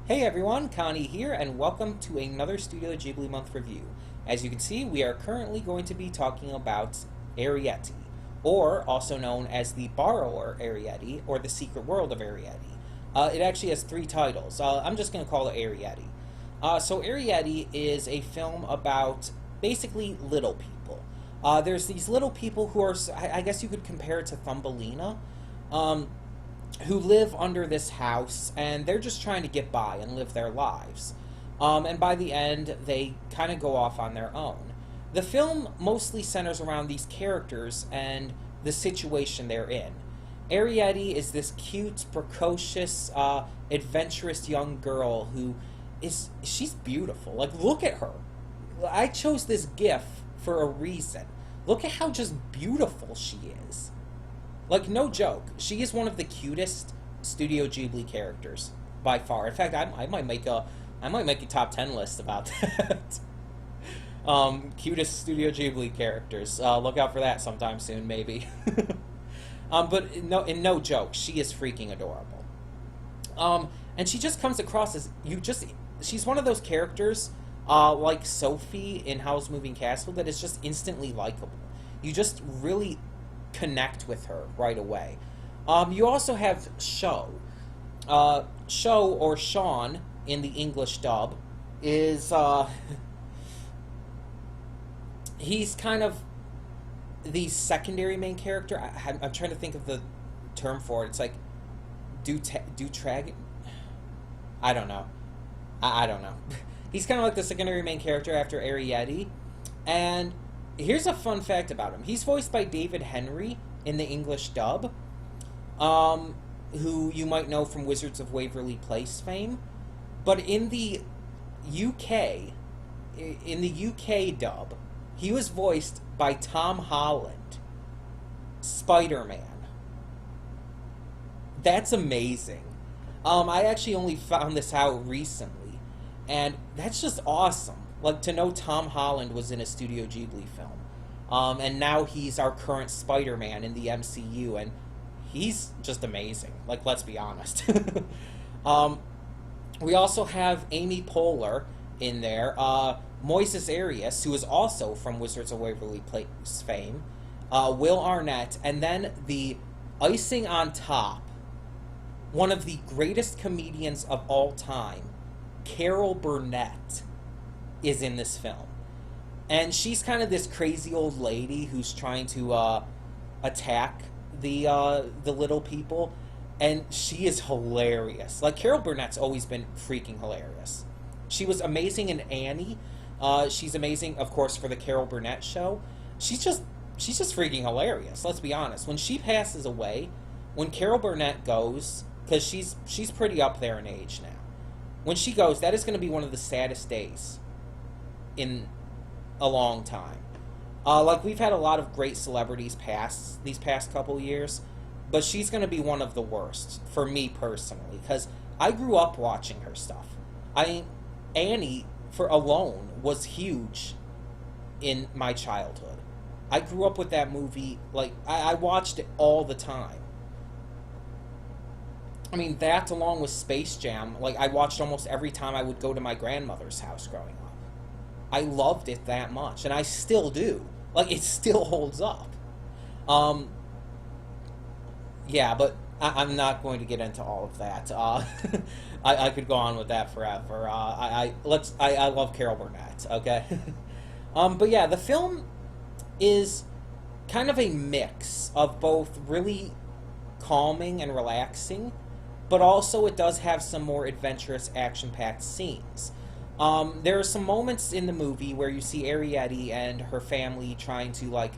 Hey everyone, Connie here, and welcome to another Studio Ghibli Month review. As you can see, we are currently going to be talking about Arrietty, or also known as the Borrower Arrietty, or the Secret World of Arrietty. It actually has three titles. I'm just going to call it Arrietty. So Arrietty is a film about basically little people. There's these little people who are, I guess you could compare it to Thumbelina. Who live under this house, and they're just trying to get by and live their lives. And by the end, they kind of go off on their own. The film mostly centers around these characters and the situation they're in. Arrietty is this cute, precocious, adventurous young girl who she's beautiful. Like, look at her. I chose this GIF for a reason. Look at how just beautiful she is. Like, no joke, she is one of the cutest Studio Ghibli characters by far. In fact, I might make a top 10 list about that. Cutest Studio Ghibli characters. Look out for that sometime soon, maybe. But in no joke, she is freaking adorable. And she just comes across as she's one of those characters, like Sophie in Howl's Moving Castle, that is just instantly likable. You just really connect with her right away. You also have Sho. Sho, or Sean in the English dub, is he's kind of the secondary main character. I'm trying to think of the term for it. It's like Dutrag. I don't know. I don't know. He's kind of like the secondary main character after Arrietty, and here's a fun fact about him. He's voiced by David Henry in the English dub, who you might know from Wizards of Waverly Place fame. But in the UK, dub, he was voiced by Tom Holland, Spider-Man. That's amazing. I actually only found this out recently, and that's just awesome. Like, to know Tom Holland was in a Studio Ghibli film. And now he's our current Spider-Man in the MCU, and he's just amazing. Like, let's be honest. We also have Amy Poehler in there. Moises Arias, who is also from Wizards of Waverly Place fame. Will Arnett, and then the icing on top, one of the greatest comedians of all time, Carol Burnett, is in this film. And she's kind of this crazy old lady who's trying to attack the little people, and she is hilarious. Like, Carol Burnett's always been freaking hilarious. She was amazing in Annie. She's amazing, of course, for the Carol Burnett show. She's just freaking hilarious. Let's be honest. When she passes away, when Carol Burnett goes, because she's pretty up there in age now. When she goes, that is going to be one of the saddest days in a long time. Like, we've had a lot of great celebrities pass these past couple years, but she's going to be one of the worst for me personally, because I grew up watching her stuff. Annie alone was huge in my childhood. I grew up with that movie. Like, I watched it all the time. I mean, that along with Space Jam, like, I watched almost every time I would go to my grandmother's house growing up. I loved it that much, and I still do. Like, it still holds up. Yeah, but I'm not going to get into all of that. I could go on with that forever. I love Carol Burnett, okay? But yeah, the film is kind of a mix of both really calming and relaxing, but also it does have some more adventurous, action-packed scenes. There are some moments in the movie where you see Arrietty and her family trying to, like,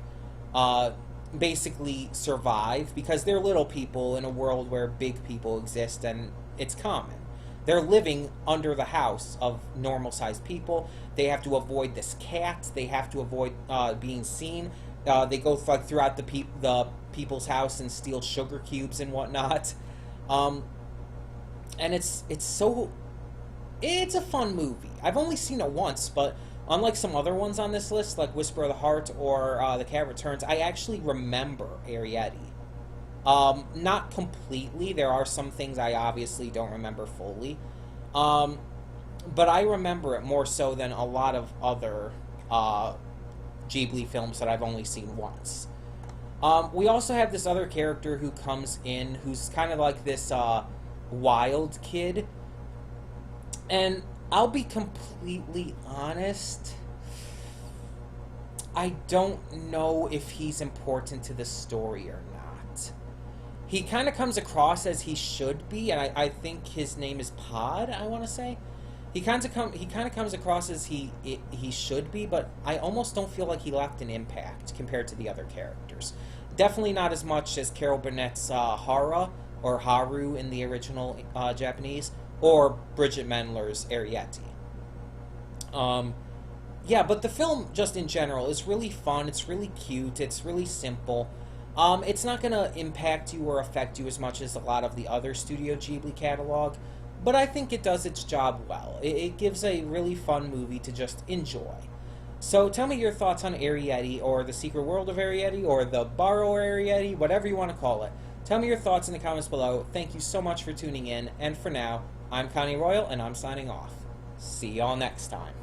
basically survive, because they're little people in a world where big people exist and it's common. They're living under the house of normal-sized people. They have to avoid this cat. They have to avoid being seen. They go, like, throughout the people's house and steal sugar cubes and whatnot. And it's a fun movie. I've only seen it once, but unlike some other ones on this list, like Whisper of the Heart or The Cat Returns, I actually remember Arrietty. Not completely. There are some things I obviously don't remember fully. Um, but I remember it more so than a lot of other Ghibli films that I've only seen once. We also have this other character who comes in who's kind of like this wild kid. And I'll be completely honest, I don't know if he's important to the story or not. He kind of comes across as he should be, and I think his name is Pod, I want to say. He kind of comes across as he should be, but I almost don't feel like he left an impact compared to the other characters. Definitely not as much as Carol Burnett's Hara, or Haru in the original Japanese, or Bridget Mendler's Arrietty. Yeah, but the film, just in general, is really fun. It's really cute. It's really simple. It's not going to impact you or affect you as much as a lot of the other Studio Ghibli catalog, but I think it does its job well. It gives a really fun movie to just enjoy. So tell me your thoughts on Arrietty, or The Secret World of Arrietty, or The Borrower Arrietty, whatever you want to call it. Tell me your thoughts in the comments below. Thank you so much for tuning in, and for now, I'm Connie Royal, and I'm signing off. See y'all next time.